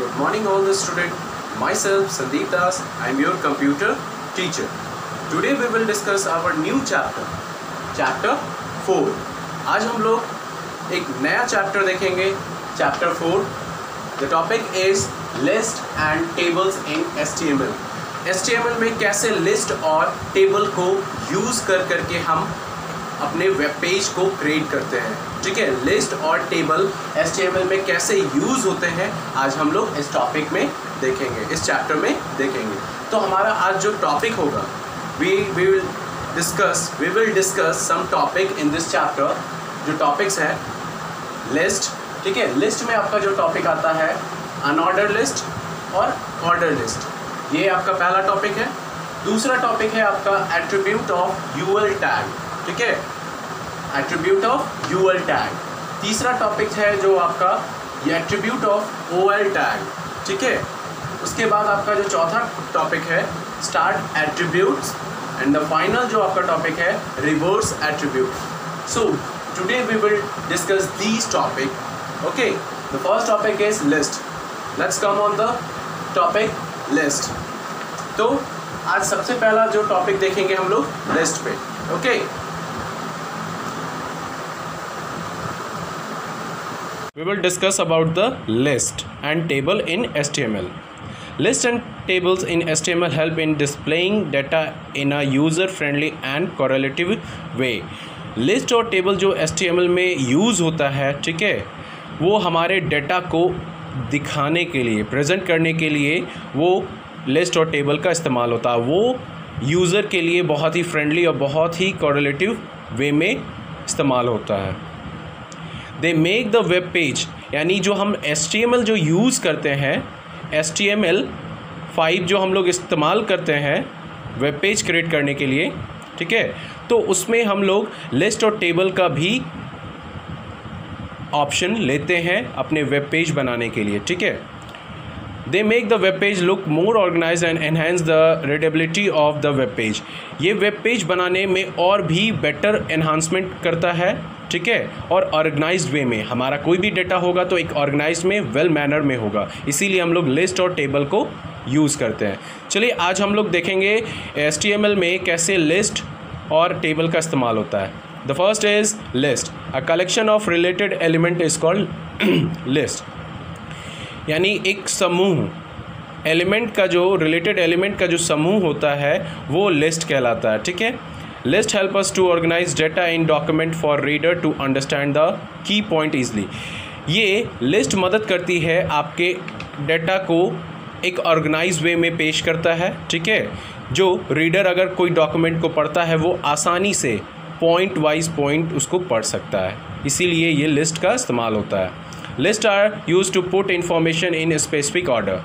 Good morning all the student. Myself Sandeep Das. I am your computer teacher. Today we will discuss our new chapter. Chapter 4. आज हम लोग एक नया chapter देखेंगे. Chapter 4. The topic is list and tables in HTML. HTML में कैसे list और table को यूज़ करके हम अपने वेब पेज को क्रिएट करते हैं. ठीक है, लिस्ट और टेबल HTML में कैसे यूज़ होते हैं आज हम लोग इस टॉपिक में देखेंगे, इस चैप्टर में देखेंगे. तो हमारा आज जो टॉपिक होगा we will discuss some topic in this chapter. जो टॉपिक्स है लिस्ट. ठीक है, लिस्ट में आपका जो टॉपिक आता है अनऑर्डर लिस्ट और ऑर्डर लिस्ट. ये आपका पहला टॉपिक है. दूसरा टॉपिक है आपका एट्रीब्यूट ऑफ यूएल टैग. ठीक है, एट्रीब्यूट ऑफ यूएल टैग. तीसरा टॉपिक है जो आपका ये एट्रीब्यूट ऑफ ओएल टैग. ठीक है, उसके बाद आपका जो चौथा टॉपिक है start attributes and the final जो आपका टॉपिक है reverse attribute. So today we will discuss these topic. Okay, the first topic is list. Let's come on the topic list. तो आज सबसे पहला जो टॉपिक देखेंगे हम लोग लिस्ट पे. Okay, we will discuss about the list and table in HTML. List and tables in HTML help in displaying data in a user friendly and correlative way. List और table जो HTML में use होता है, ठीक है, वो हमारे data को दिखाने के लिए, प्रेजेंट करने के लिए वो लिस्ट और टेबल का इस्तेमाल होता है. वो यूज़र के लिए बहुत ही फ्रेंडली और बहुत ही कोरिलेटिव वे में इस्तेमाल होता है. They make the web page, यानी जो हम HTML जो यूज़ करते हैं, HTML5 जो हम लोग इस्तेमाल करते हैं वेब पेज क्रिएट करने के लिए, ठीक है, तो उसमें हम लोग लिस्ट और टेबल का भी ऑप्शन लेते हैं अपने वेब पेज बनाने के लिए. ठीक है, they make the web page look more organize and enhance the readability of the web page. ये वेब पेज बनाने में और भी बेटर एनहांसमेंट करता है. ठीक है, और ऑर्गेनाइज्ड वे में हमारा कोई भी डेटा होगा तो एक ऑर्गेनाइज्ड में वेल मैनर में होगा. इसीलिए हम लोग लिस्ट और टेबल को यूज़ करते हैं. चलिए आज हम लोग देखेंगे HTML में कैसे लिस्ट और टेबल का इस्तेमाल होता है. The first is list. A collection of related element is called list. यानी एक समूह, एलिमेंट का जो रिलेटेड एलिमेंट का जो समूह होता है वो लिस्ट कहलाता है. ठीक है, list help us to organize data in document for reader to understand the key point easily. ये लिस्ट मदद करती है आपके डेटा को एक ऑर्गेनाइज वे में पेश करता है. ठीक है, जो रीडर अगर कोई डॉक्यूमेंट को पढ़ता है वो आसानी से पॉइंट वाइज पॉइंट उसको पढ़ सकता है. इसीलिए ये लिस्ट का इस्तेमाल होता है. List are use to put information in specific order.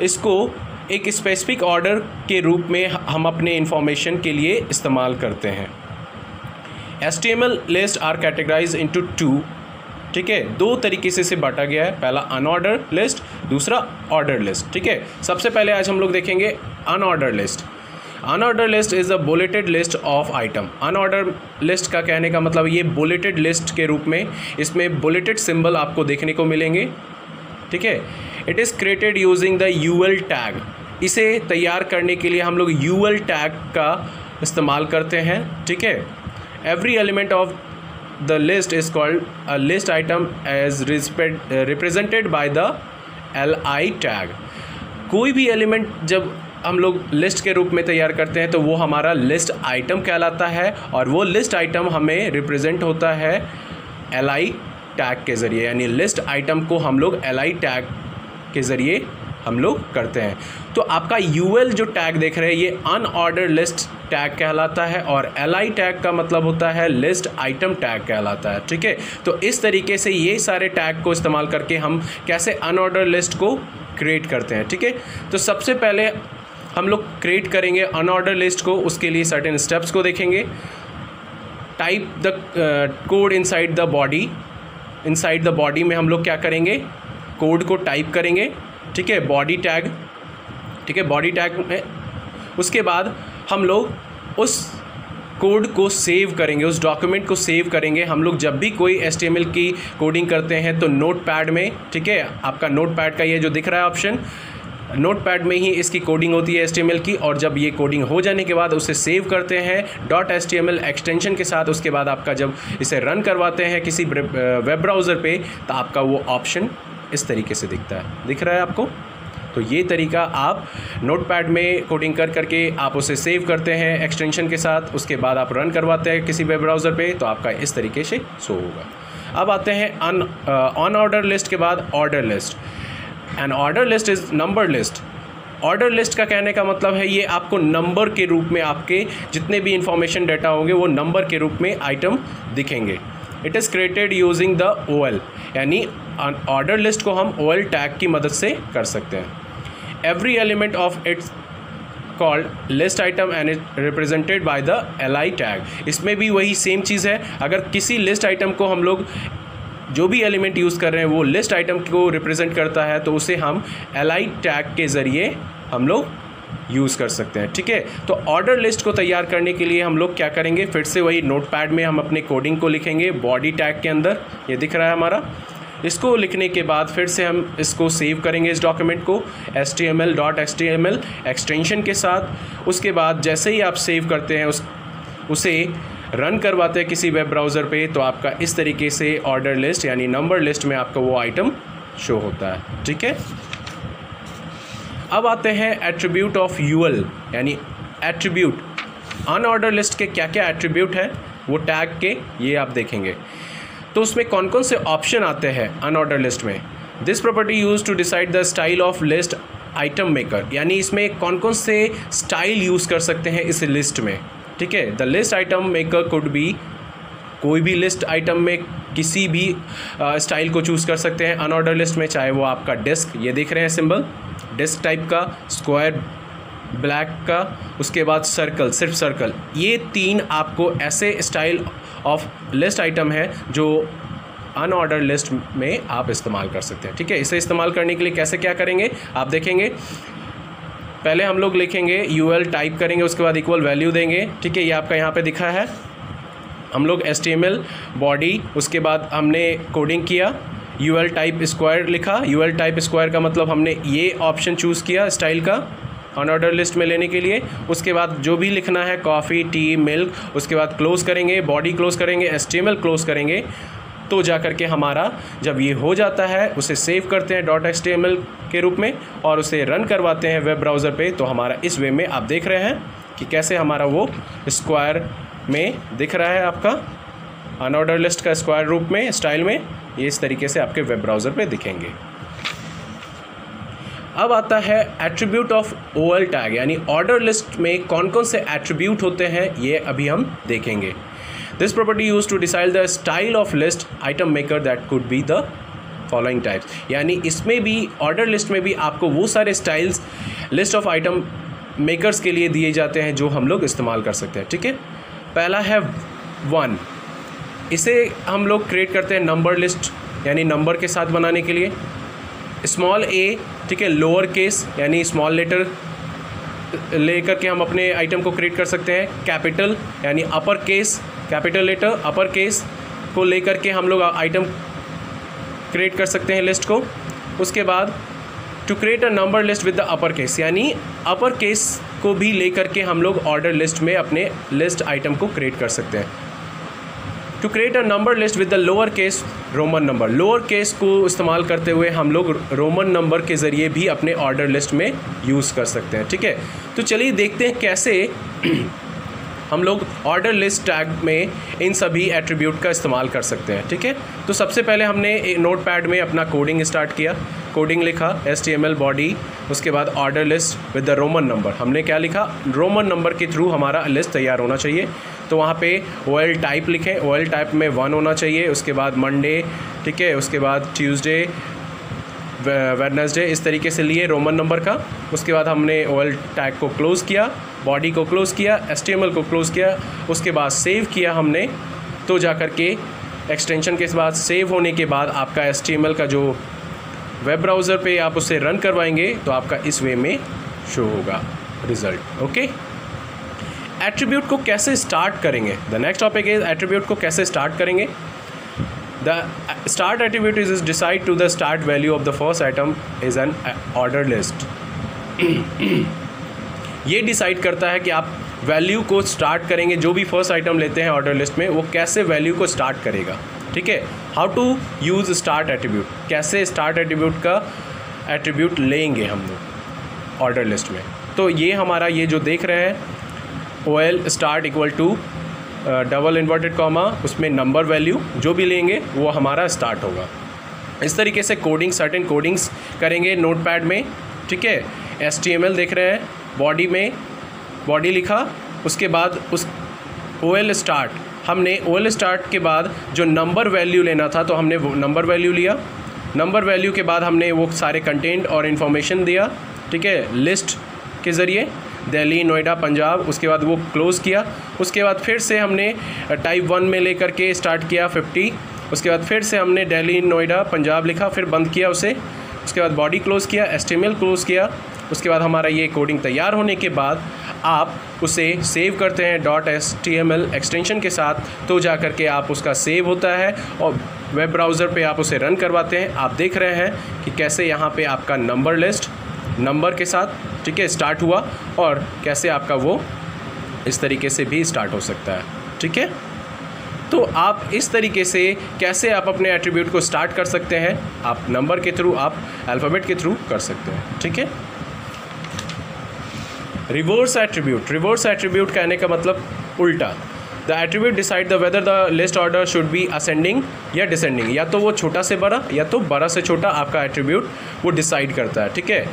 इसको एक स्पेसिफिक ऑर्डर के रूप में हम अपने इंफॉर्मेशन के लिए इस्तेमाल करते हैं. HTML list are categorize into 2. ठीक है, दो तरीके से बांटा गया है. पहला अनऑर्डर लिस्ट, दूसरा ऑर्डर लिस्ट. ठीक है, सबसे पहले आज हम लोग देखेंगे unordered list. Unordered list is a bulleted list of item. Unordered list का कहने का मतलब ये बुलेटेड लिस्ट के रूप में, इसमें बुलेटेड सिंबल आपको देखने को मिलेंगे. ठीक है, it is created using the UL tag. इसे तैयार करने के लिए हम लोग यूएल टैग का इस्तेमाल करते हैं. ठीक है, every element of the list is called a list item as represented by the LI tag. कोई भी एलिमेंट जब हम लोग लिस्ट के रूप में तैयार करते हैं तो वो हमारा लिस्ट आइटम कहलाता है, और वो लिस्ट आइटम हमें रिप्रेजेंट होता है LI टैग के ज़रिए. यानी लिस्ट आइटम को हम लोग LI टैग के ज़रिए हम लोग करते हैं. तो आपका UL जो टैग देख रहे हैं ये अनऑर्डर लिस्ट टैग कहलाता है, और LI टैग का मतलब होता है लिस्ट आइटम टैग कहलाता है. ठीक है, तो इस तरीके से ये सारे टैग को इस्तेमाल करके हम कैसे अनऑर्डर लिस्ट को क्रिएट करते हैं. ठीक है, तो सबसे पहले हम लोग क्रिएट करेंगे अनऑर्डर लिस्ट को. उसके लिए सर्टेन स्टेप्स को देखेंगे. Type the code inside the body. Inside the body में हम लोग क्या करेंगे, कोड को टाइप करेंगे. ठीक है, बॉडी टैग. ठीक है, बॉडी टैग में उसके बाद हम लोग उस कोड को सेव करेंगे, उस डॉक्यूमेंट को सेव करेंगे। हम लोग जब भी कोई HTML की कोडिंग करते हैं तो नोटपैड में, ठीक है, आपका नोटपैड का ये जो दिख रहा है ऑप्शन, नोटपैड में ही इसकी कोडिंग होती है HTML की। और जब ये कोडिंग हो जाने के बाद उसे सेव करते हैं .html एक्सटेंशन के साथ, उसके बाद आपका जब इसे रन करवाते हैं किसी वेब ब्राउज़र पे, तो आपका वो ऑप्शन इस तरीके से दिखता है। दिख रहा है आपको? तो ये तरीका आप नोटपैड में कोडिंग कर करके आप उसे सेव करते हैं एक्सटेंशन के साथ, उसके बाद आप रन करवाते हैं किसी वेब ब्राउज़र पे, तो आपका इस तरीके से शो होगा। अब आते हैं ऑन ऑर्डर लिस्ट के बाद order list. An order list is number list. Order list का कहने का मतलब है ये आपको नंबर के रूप में, आपके जितने भी इंफॉर्मेशन डाटा होंगे वो नंबर के रूप में आइटम दिखेंगे। It is created using the OL, यानी ऑर्डर लिस्ट को हम OL टैग की मदद से कर सकते हैं। Every element of its called list item and is represented by the LI tag. इसमें भी वही सेम चीज़ है। अगर किसी लिस्ट आइटम को हम लोग जो भी एलिमेंट यूज़ कर रहे हैं वो लिस्ट आइटम को रिप्रेजेंट करता है, तो उसे हम LI टैग के ज़रिए हम लोग यूज़ कर सकते हैं, ठीक है। तो ऑर्डर लिस्ट को तैयार करने के लिए हम लोग क्या करेंगे, फिर से वही नोटपैड में हम अपने कोडिंग को लिखेंगे बॉडी टैग के अंदर, ये दिख रहा है हमारा। इसको लिखने के बाद फिर से हम इसको सेव करेंगे इस डॉक्यूमेंट को HTML एक्सटेंशन के साथ। उसके बाद जैसे ही आप सेव करते हैं उसे रन करवाते हैं किसी वेब ब्राउज़र पे, तो आपका इस तरीके से ऑर्डर लिस्ट यानी नंबर लिस्ट में आपका वो आइटम शो होता है, ठीक है। अब आते हैं एट्रीब्यूट ऑफ UL, यानी एट्रीब्यूट। अनऑर्डर लिस्ट के क्या क्या एट्रीब्यूट है वो टैग के, ये आप देखेंगे। तो उसमें कौन कौन से ऑप्शन आते हैं अनऑर्डर लिस्ट में। This property use to decide the style of list item maker, यानी इसमें कौन कौन से स्टाइल यूज़ कर सकते हैं इस लिस्ट में, ठीक है। The list item maker could be, कोई भी लिस्ट आइटम में किसी भी स्टाइल को चूज़ कर सकते हैं अनऑर्डर लिस्ट में, चाहे वो आपका डिस्क, ये देख रहे हैं सिंबल डिस्क टाइप का, स्क्वायर ब्लैक का, उसके बाद सर्कल, सिर्फ सर्कल। ये 3 आपको ऐसे स्टाइल ऑफ लिस्ट आइटम है जो अनऑर्डर लिस्ट में आप इस्तेमाल कर सकते हैं, ठीक है। इसे इस्तेमाल करने के लिए कैसे क्या करेंगे आप देखेंगे। पहले हम लोग लिखेंगे UL टाइप करेंगे, उसके बाद इक्वल वैल्यू देंगे, ठीक है। ये आपका यहाँ पे दिखा है। हम लोग HTML बॉडी, उसके बाद हमने कोडिंग किया, UL टाइप स्क्वायर लिखा। UL टाइप स्क्वायर का मतलब हमने ये ऑप्शन चूज़ किया स्टाइल का अनऑर्डर लिस्ट में लेने के लिए। उसके बाद जो भी लिखना है कॉफ़ी, टी, मिल्क, उसके बाद क्लोज़ करेंगे, बॉडी क्लोज़ करेंगे, HTML क्लोज़ करेंगे। तो जा कर के हमारा जब ये हो जाता है उसे सेव करते हैं .html के रूप में और उसे रन करवाते हैं वेब ब्राउज़र पे, तो हमारा इस वे में आप देख रहे हैं कि कैसे हमारा वो स्क्वायर में दिख रहा है आपका अनऑर्डर लिस्ट का स्क्वायर रूप में स्टाइल में, ये इस तरीके से आपके वेब ब्राउज़र पे दिखेंगे। अब आता है एट्रीब्यूट ऑफ OL टैग, यानी ऑर्डर लिस्ट में कौन कौन से एट्रीब्यूट होते हैं ये अभी हम देखेंगे। This property use to decide the style of list item maker that could be the following types, यानी इसमें भी ऑर्डर लिस्ट में भी आपको वो सारे styles list of item makers के लिए दिए जाते हैं जो हम लोग इस्तेमाल कर सकते हैं, ठीक है। पहला है 1, इसे हम लोग क्रिएट करते हैं नंबर लिस्ट, यानी नंबर के साथ बनाने के लिए। स्मॉल a, ठीक है, लोअर केस यानी स्मॉल लेटर लेकर के हम अपने आइटम को क्रिएट कर सकते हैं। कैपिटल यानी upper case, capital letter upper case को लेकर के हम लोग आइटम क्रिएट कर सकते हैं लिस्ट को। उसके बाद to create a number list with the upper case, यानी अपर केस को भी लेकर के हम लोग ऑर्डर लिस्ट में अपने लिस्ट आइटम को क्रिएट कर सकते हैं। To create a number list with the lower case roman number, lower case को इस्तेमाल करते हुए हम लोग रोमन नंबर के ज़रिए भी अपने ऑर्डर लिस्ट में यूज़ कर सकते हैं, ठीक है। तो चलिए देखते हैं कैसे हम लोग ऑर्डर लिस्ट टैग में इन सभी एट्रीब्यूट का इस्तेमाल कर सकते हैं, ठीक है। तो सबसे पहले हमने नोटपैड में अपना कोडिंग स्टार्ट किया, कोडिंग लिखा HTML बॉडी, उसके बाद order list with the Roman number. हमने क्या लिखा, रोमन नंबर के थ्रू हमारा लिस्ट तैयार होना चाहिए, तो वहाँ पे OL टाइप लिखें, OL टाइप में 1 होना चाहिए, उसके बाद मंडे, ठीक है, उसके बाद ट्यूसडे, वेडनेसडे, इस तरीके से लिए रोमन नंबर का। उसके बाद हमने OL टैग को क्लोज़ किया, बॉडी को क्लोज़ किया, HTML को क्लोज़ किया, उसके बाद सेव किया हमने। तो जा कर के एक्सटेंशन के बाद सेव होने के बाद आपका HTML का जो वेब ब्राउज़र पे आप उसे रन करवाएंगे तो आपका इस वे में शो होगा रिज़ल्ट, ओके। एट्रीब्यूट को कैसे स्टार्ट करेंगे, the next topic is attribute को कैसे स्टार्ट करेंगे। The start attribute is decide to the start value of the first item is an order list. ये डिसाइड करता है कि आप वैल्यू को स्टार्ट करेंगे, जो भी फर्स्ट आइटम लेते हैं ऑर्डर लिस्ट में वो कैसे वैल्यू को स्टार्ट करेगा, ठीक है। How to use start attribute, कैसे स्टार्ट एट्रीब्यूट का एट्रीब्यूट लेंगे हम लोग ऑर्डर लिस्ट में। तो ये हमारा ये जो देख रहे हैं OL start equal to double inverted comma, उसमें नंबर वैल्यू जो भी लेंगे वो हमारा स्टार्ट होगा। इस तरीके से कोडिंग, सर्टेन कोडिंग्स करेंगे नोटपैड में, ठीक है। HTML देख रहे हैं, बॉडी में बॉडी लिखा, उसके बाद उस OL स्टार्ट, हमने OL स्टार्ट के बाद जो नंबर वैल्यू लेना था तो हमने वो नंबर वैल्यू लिया। नंबर वैल्यू के बाद हमने वो सारे कंटेंट और इन्फॉर्मेशन दिया, ठीक है, लिस्ट के ज़रिए, दिल्ली, नोएडा, पंजाब। उसके बाद वो क्लोज़ किया। उसके बाद फिर से हमने टाइप 1 में लेकर के स्टार्ट किया 50। उसके बाद फिर से हमने दिल्ली, नोएडा, पंजाब लिखा, फिर बंद किया उसे। उसके बाद बॉडी क्लोज़ किया, HTML क्लोज़ किया। उसके बाद हमारा ये कोडिंग तैयार होने के बाद आप उसे सेव करते हैं .html एक्सटेंशन के साथ, तो जा कर के आप उसका सेव होता है और वेब ब्राउज़र पे आप उसे रन करवाते हैं। आप देख रहे हैं कि कैसे यहाँ पे आपका नंबर लिस्ट नंबर के साथ, ठीक है, स्टार्ट हुआ और कैसे आपका वो इस तरीके से भी स्टार्ट हो सकता है, ठीक है। तो आप इस तरीके से कैसे आप अपने एट्रीब्यूट को स्टार्ट कर सकते हैं, आप नंबर के थ्रू, आप अल्फ़ाबेट के थ्रू कर सकते हैं, ठीक है। रिवर्स एट्रीब्यूट, रिवर्स एट्रीब्यूट कहने का मतलब उल्टा। The attribute decide the whether the list order should be ascending या डिसेंडिंग, या तो वो छोटा से बड़ा या तो बड़ा से छोटा आपका एट्रीब्यूट वो डिसाइड करता है, ठीक है।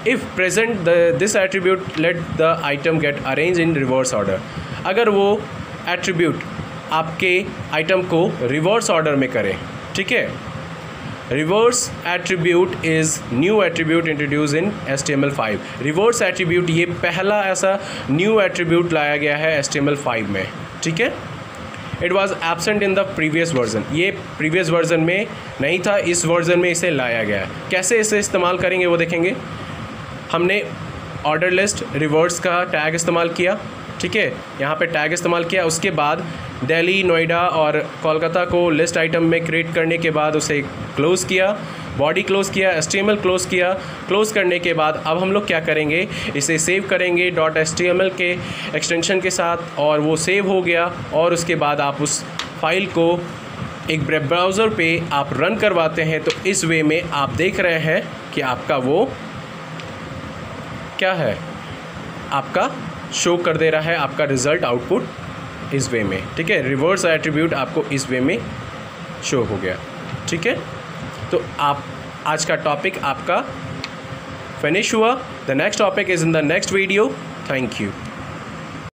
If present this attribute let the item get arrange in reverse order, अगर वो एट्रीब्यूट आपके आइटम को रिवर्स ऑर्डर में करें, ठीक है। Reverse attribute is new attribute introduce in HTML5। Reverse attribute ये पहला ऐसा न्यू एट्रीब्यूट लाया गया है HTML5 में, ठीक है। It was absent in the previous version, ये प्रीवियस वर्जन में नहीं था, इस वर्जन में इसे लाया गया है। कैसे इसे इस्तेमाल करेंगे वो देखेंगे। हमने ऑर्डर लिस्ट रिवर्स का टैग इस्तेमाल किया, ठीक है, यहाँ पे टैग इस्तेमाल किया। उसके बाद दिल्ली, नोएडा और कोलकाता को लिस्ट आइटम में क्रिएट करने के बाद उसे क्लोज़ किया, बॉडी क्लोज़ किया, HTML क्लोज़ किया। क्लोज़ करने के बाद अब हम लोग क्या करेंगे, इसे सेव करेंगे .html के एक्सटेंशन के साथ, और वो सेव हो गया। और उसके बाद आप उस फाइल को एक वेब ब्राउज़र पे आप रन करवाते हैं। तो इस वे में आप देख रहे हैं कि आपका वो क्या है, आपका शो कर दे रहा है आपका रिज़ल्ट आउटपुट इस वे में, ठीक है। रिवर्स एट्रीब्यूट आपको इस वे में शो हो गया, ठीक है। तो आप आज का टॉपिक आपका फिनिश हुआ। The next topic is in the next video. Thank you.